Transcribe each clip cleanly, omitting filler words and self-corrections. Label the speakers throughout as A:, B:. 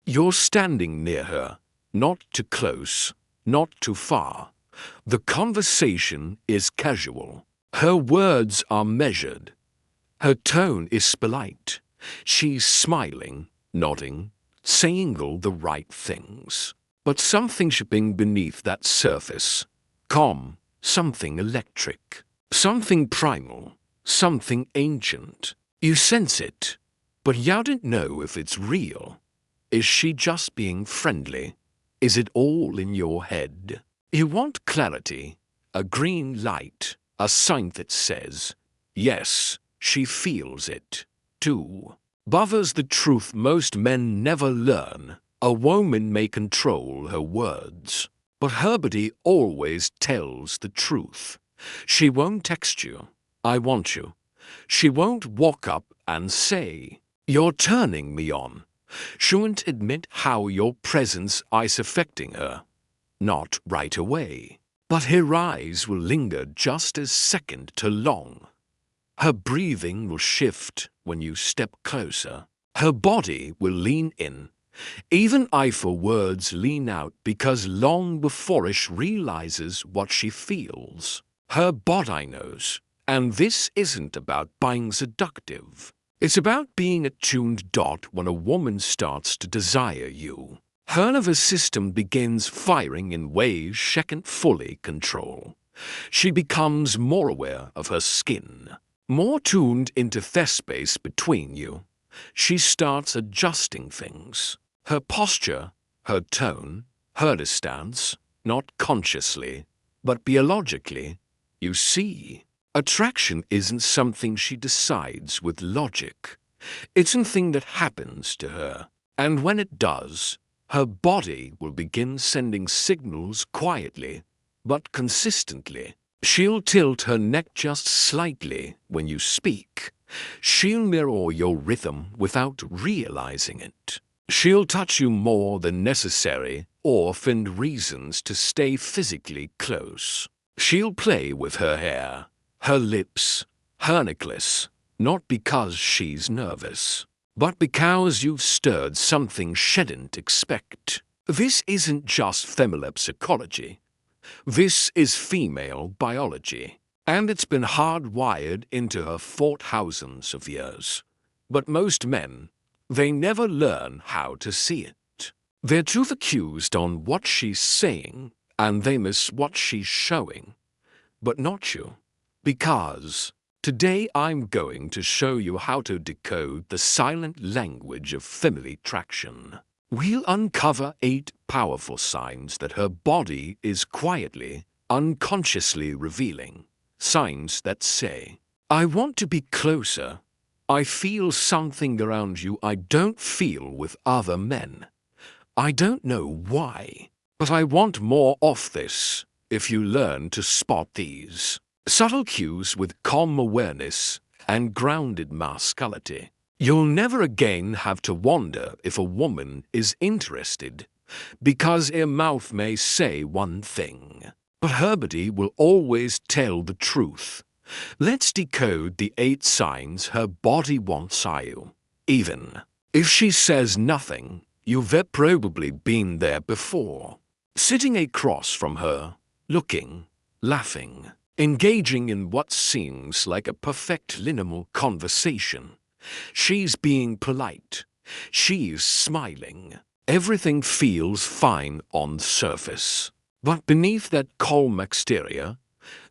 A: You're standing near her, not too close, not too far. The conversation is casual. Her words are measured. Her tone is polite. She's smiling, nodding, saying all the right things. But something shipping beneath that surface. Calm, something electric, something primal, something ancient. You sense it, but you don't know if it's real. Is she just being friendly? Is it all in your head? You want clarity, a green light, a sign that says, yes, she feels it, too. Bother's the truth most men never learn. A woman may control her words, but her body always tells the truth. She won't text you, I want you. She won't walk up and say, you're turning me on. She won't admit how your presence is affecting her. Not right away, but her eyes will linger just a second too long. Her breathing will shift when you step closer. Her body will lean in. Even if her words lean out because long before she realizes what she feels. Her body knows, and this isn't about being seductive. It's about being a tuned dot when a woman starts to desire you. Her nervous system begins firing in ways she can't fully control. She becomes more aware of her skin, more tuned into the space between you. She starts adjusting things. Her posture, her tone, her stance, not consciously, but biologically. You see, attraction isn't something she decides with logic. It's something that happens to her, and when it does, her body will begin sending signals quietly, but consistently. She'll tilt her neck just slightly when you speak. She'll mirror your rhythm without realizing it. She'll touch you more than necessary or find reasons to stay physically close. She'll play with her hair, her lips, her necklace, not because she's nervous, but because you've stirred something she didn't expect. This isn't just female psychology. This is female biology, and it's been hardwired into her for thousands of years. But most men, they never learn how to see it. They're too focused on what she's saying, and they miss what she's showing. But not you, because today I'm going to show you how to decode the silent language of female attraction. We'll uncover 8 powerful signs that her body is quietly, unconsciously revealing. Signs that say, I want to be closer. I feel something around you I don't feel with other men. I don't know why, but I want more of this. If you learn to spot these subtle cues with calm awareness and grounded masculinity, you'll never again have to wonder if a woman is interested, because her mouth may say one thing, but her body will always tell the truth. Let's decode the 8 signs her body wants you. Even if she says nothing, you've probably been there before. Sitting across from her, looking, laughing, engaging in what seems like a perfect linear conversation. She's being polite. She's smiling. Everything feels fine on the surface. But beneath that calm exterior,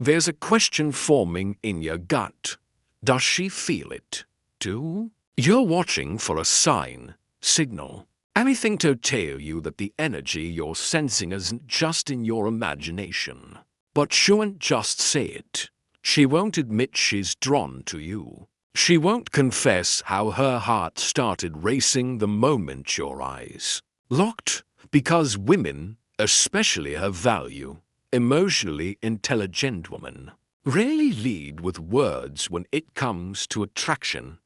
A: there's a question forming in your gut. Does she feel it, too? You're watching for a sign, signal, anything to tell you that the energy you're sensing isn't just in your imagination. But she won't just say it. She won't admit she's drawn to you. She won't confess how her heart started racing the moment your eyes locked, because women, especially her value, emotionally intelligent women, rarely lead with words when it comes to attraction.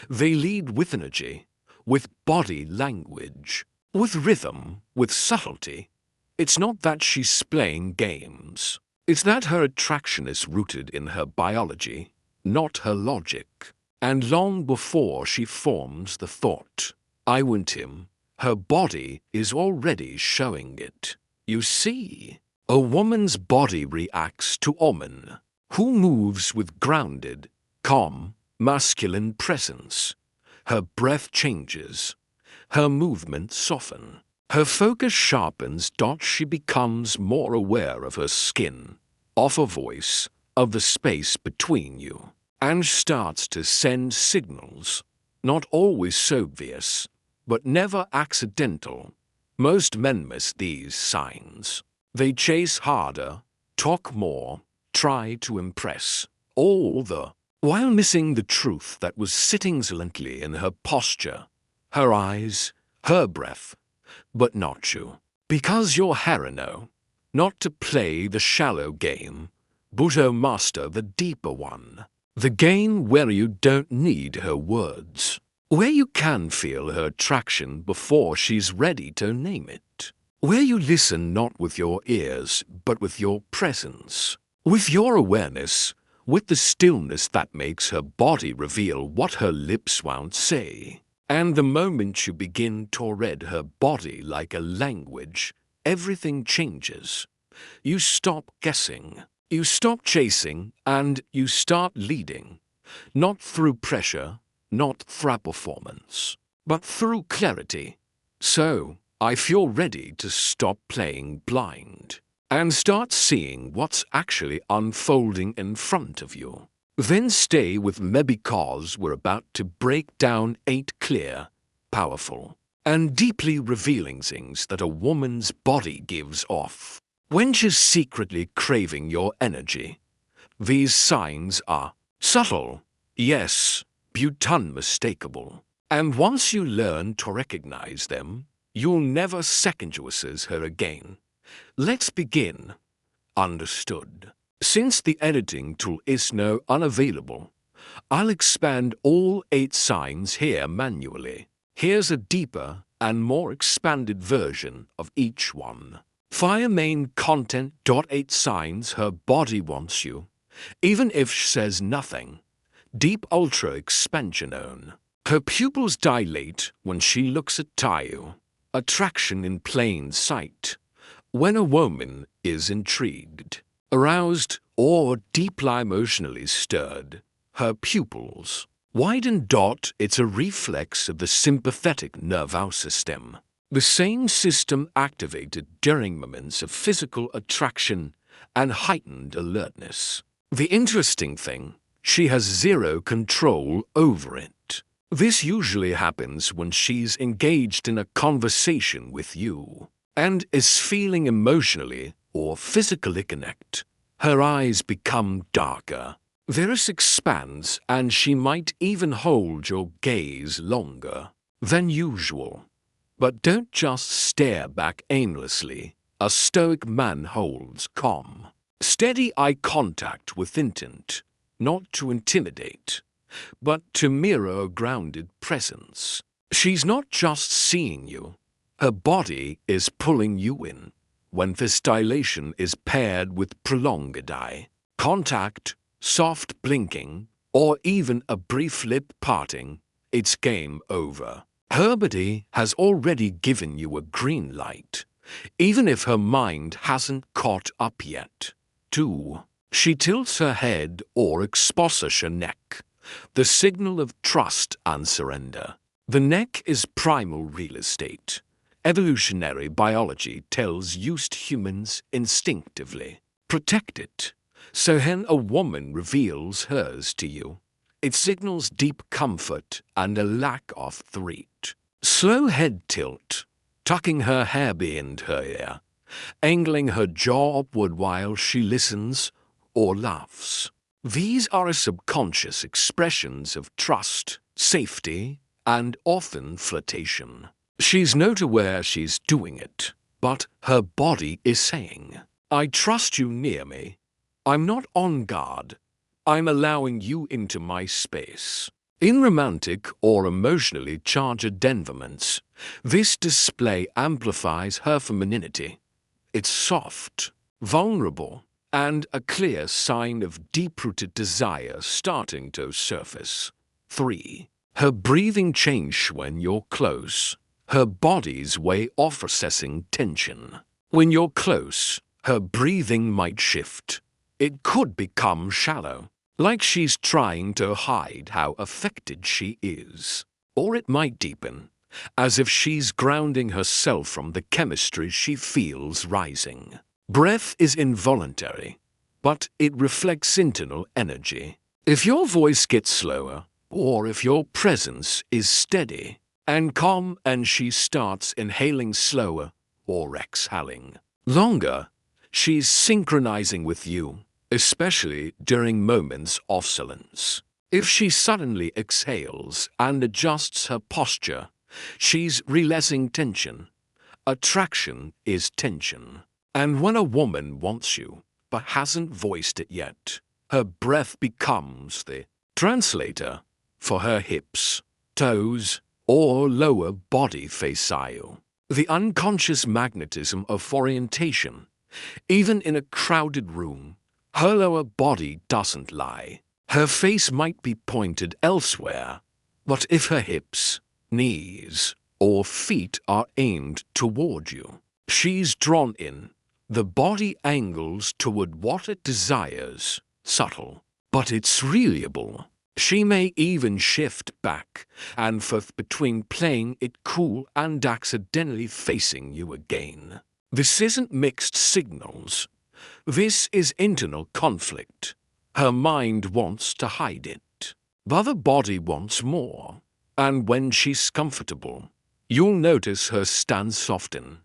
A: They lead with energy, with body language, with rhythm, with subtlety. It's not that she's playing games. It's that her attraction is rooted in her biology, not her logic. And long before she forms the thought, I want him, Her body is already showing it. You see, a woman's body reacts to a woman who moves with grounded, calm, masculine presence. Her breath changes. Her movements soften. Her focus sharpens. She becomes more aware of her skin, of her voice, of the space between you, and starts to send signals, not always so obvious, but never accidental. Most men miss these signs. They chase harder, talk more, try to impress, all the while missing the truth that was sitting silently in her posture, her eyes, her breath, but not you. Because you're Harino, not to play the shallow game, but to master the deeper one. The game where you don't need her words, where you can feel her attraction before she's ready to name it, where you listen not with your ears but with your presence, with your awareness, with the stillness that makes her body reveal what her lips won't say. And the moment you begin to read her body like a language, everything changes. You stop guessing, you stop chasing, and you start leading, not through pressure, not through performance, but through clarity. So, if you're ready to stop playing blind and start seeing what's actually unfolding in front of you, then stay with me, because we're about to break down 8 clear, powerful, and deeply revealing things that a woman's body gives off when she's secretly craving your energy. These signs are subtle, yes, but unmistakable. And once you learn to recognize them, you'll never second-guess her again. Let's begin. Understood. Since the editing tool is now unavailable, I'll expand all 8 signs here manually. Here's a deeper and more expanded version of each one. Fire main content. 8 signs her body wants you, even if she says nothing. Deep ultra expansion on. Her pupils dilate when she looks at you. Attraction in plain sight. When a woman is intrigued, aroused, or deeply emotionally stirred, her pupils widen. It's a reflex of the sympathetic nervous system, the same system activated during moments of physical attraction and heightened alertness. The interesting thing, she has zero control over it. This usually happens when she's engaged in a conversation with you and is feeling emotionally or physically connect. Her eyes become darker. Their iris expands, and she might even hold your gaze longer than usual. But don't just stare back aimlessly. A stoic man holds calm, steady eye contact with intent, not to intimidate, but to mirror a grounded presence. She's not just seeing you. Her body is pulling you in. When this dilation is paired with prolonged eye contact, soft blinking, or even a brief lip parting, it's game over. Her body has already given you a green light, even if her mind hasn't caught up yet. 2. She tilts her head or exposes her neck, the signal of trust and surrender. The neck is primal real estate. Evolutionary biology tells used humans instinctively protect it. So when a woman reveals hers to you, it signals deep comfort and a lack of threat. Slow head tilt, tucking her hair behind her ear, angling her jaw upward while she listens or laughs. These are subconscious expressions of trust, safety, and often flirtation. She's not aware she's doing it, but her body is saying, I trust you near me. I'm not on guard. I'm allowing you into my space. In romantic or emotionally charged environments, this display amplifies her femininity. It's soft, vulnerable, and a clear sign of deep-rooted desire starting to surface. 3. Her breathing changes when you're close. her body's way of processing tension. When you're close, her breathing might shift. It could become shallow, like she's trying to hide how affected she is. Or it might deepen, as if she's grounding herself from the chemistry she feels rising. Breath is involuntary, but it reflects internal energy. If your voice gets slower, or if your presence is steady and calm and she starts inhaling slower or exhaling longer, she's synchronizing with you, especially during moments of silence. If she suddenly exhales and adjusts her posture, she's releasing tension. Attraction is tension. And when a woman wants you, but hasn't voiced it yet, her breath becomes the translator for her hips, toes, or lower body facile. The unconscious magnetism of orientation. Even in a crowded room, her lower body doesn't lie. Her face might be pointed elsewhere, but if her hips, knees, or feet are aimed toward you, she's drawn in. The body angles toward what it desires, subtle, but it's reliable. She may even shift back and forth between playing it cool and accidentally facing you again. This isn't mixed signals. This is internal conflict. Her mind wants to hide it, but the body wants more. And when she's comfortable, you'll notice her stance soften.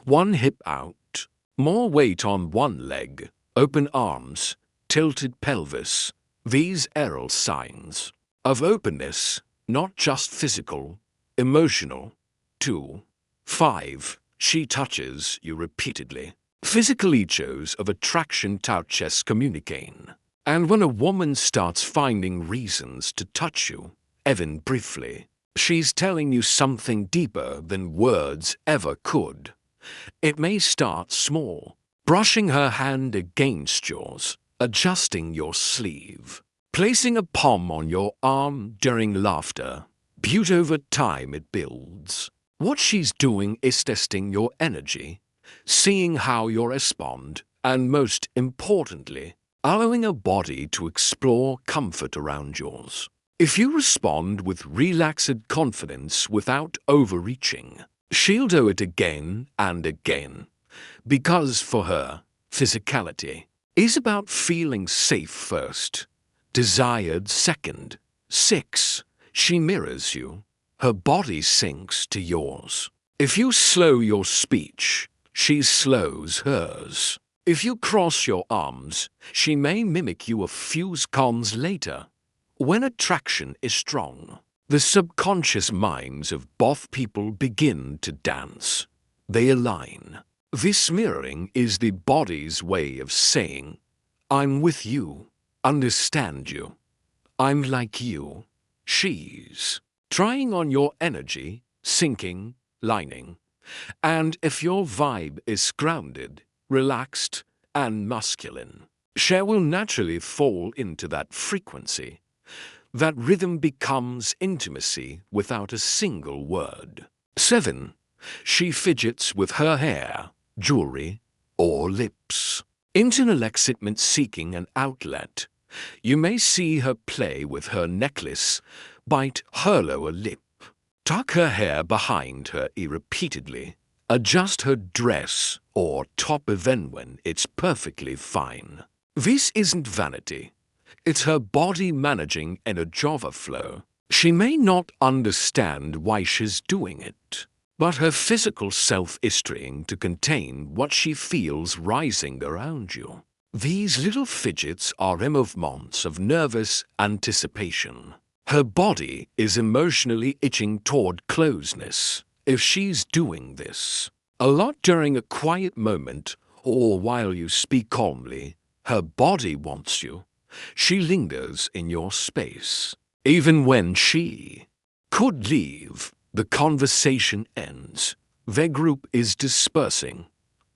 A: One hip out, more weight on one leg, open arms, tilted pelvis. These are signs of openness, not just physical, emotional. 2. 5. She touches you repeatedly. Physical echoes of attraction touches communicating. And when a woman starts finding reasons to touch you, even briefly, she's telling you something deeper than words ever could. It may start small, brushing her hand against yours, adjusting your sleeve, placing a palm on your arm during laughter. But over time it builds. What she's doing is testing your energy, seeing how you respond, and most importantly, allowing a body to explore comfort around yours. If you respond with relaxed confidence without overreaching, she'll do it again and again, because for her, physicality is about feeling safe first, desired second. 6. She mirrors you. Her body syncs to yours. If you slow your speech, she slows hers. If you cross your arms, she may mimic you a few seconds later. When attraction is strong, the subconscious minds of both people begin to dance. They align. This mirroring is the body's way of saying, I'm with you, understand you, I'm like you. She's trying on your energy, sinking, lining. And if your vibe is grounded, relaxed, and masculine, she will naturally fall into that frequency. That rhythm becomes intimacy without a single word. 7. She fidgets with her hair, jewelry, or lips. Internal excitement seeking an outlet. You may see her play with her necklace, bite her lower lip, tuck her hair behind her ear repeatedly, adjust her dress or top even when it's perfectly fine. This isn't vanity. It's her body managing energy overflow. She may not understand why she's doing it, but her physical self is trying to contain what she feels rising around you. These little fidgets are movements of nervous anticipation. Her body is emotionally itching toward closeness. If she's doing this a lot during a quiet moment or while you speak calmly, her body wants you. She lingers in your space. Even when she could leave, the conversation ends. Their group is dispersing.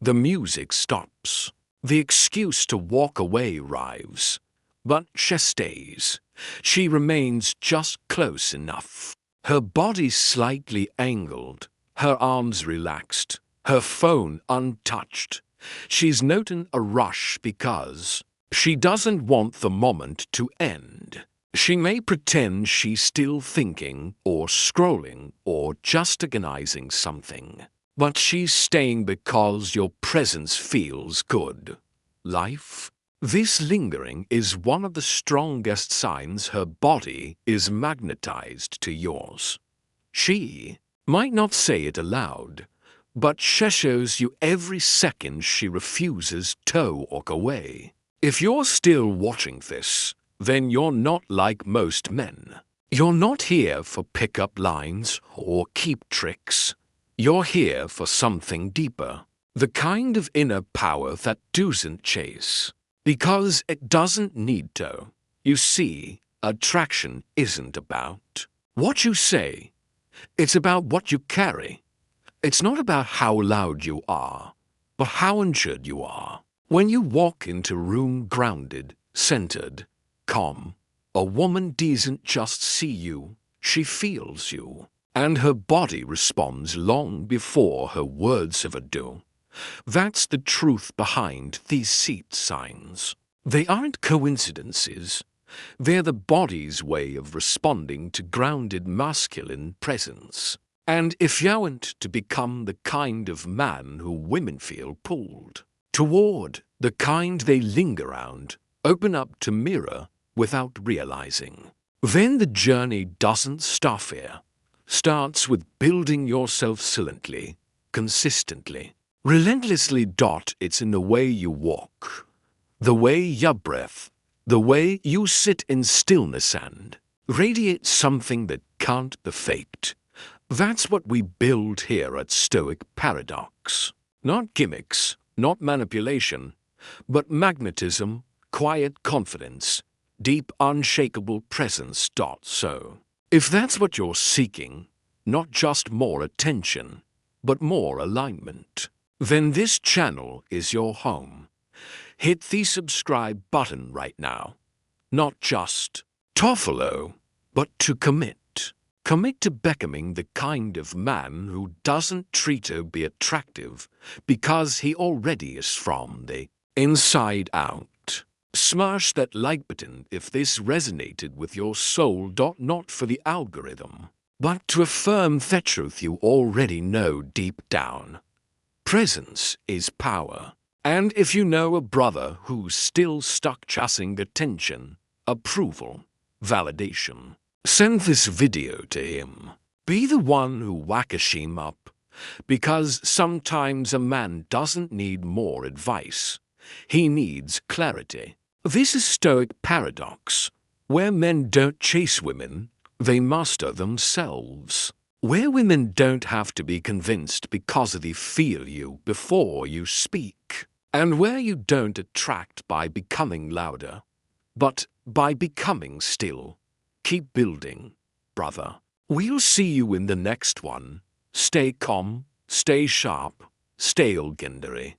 A: The music stops. The excuse to walk away arrives. But she stays. She remains just close enough. Her body slightly angled, her arms relaxed, her phone untouched. She's noting a rush because she doesn't want the moment to end. She may pretend she's still thinking or scrolling or just organizing something, but she's staying because your presence feels good. Life? This lingering is one of the strongest signs her body is magnetized to yours. She might not say it aloud, but she shows you every second she refuses to walk away. If you're still watching this, then you're not like most men. You're not here for pickup lines or keep tricks. You're here for something deeper, the kind of inner power that doesn't chase, because it doesn't need to. You see, attraction isn't about what you say. It's about what you carry. It's not about how loud you are, but how injured you are. When you walk into a room grounded, centered, calm, a woman doesn't just see you, she feels you. And her body responds long before her words ever do. That's the truth behind these seat signs. They aren't coincidences. They're the body's way of responding to grounded masculine presence. And if you want to become the kind of man who women feel pulled toward, the kind they linger around, open up to mirror without realizing, then the journey doesn't stop here. Starts with building yourself silently, consistently, relentlessly. It's in the way you walk, the way you breath, the way you sit in stillness and radiate something that can't be faked. That's what we build here at Stoic Paradox. Not gimmicks, not manipulation, but magnetism, quiet confidence, deep unshakable presence. So, if that's what you're seeking, not just more attention, but more alignment, then this channel is your home. Hit the subscribe button right now. Not just to follow, but to commit. Commit to becoming the kind of man who doesn't try to be attractive because he already is from the inside out. Smash that like button if this resonated with your soul. Not for the algorithm, but to affirm the truth you already know deep down. Presence is power. And if you know a brother who's still stuck chasing attention, approval, validation, send this video to him. Be the one who whacks him up, because sometimes a man doesn't need more advice. He needs clarity. This is Stoic Paradox, where men don't chase women, they master themselves. Where women don't have to be convinced because they feel you before you speak. And where you don't attract by becoming louder, but by becoming still. Keep building, brother. We'll see you in the next one. Stay calm, stay sharp, stay legendary.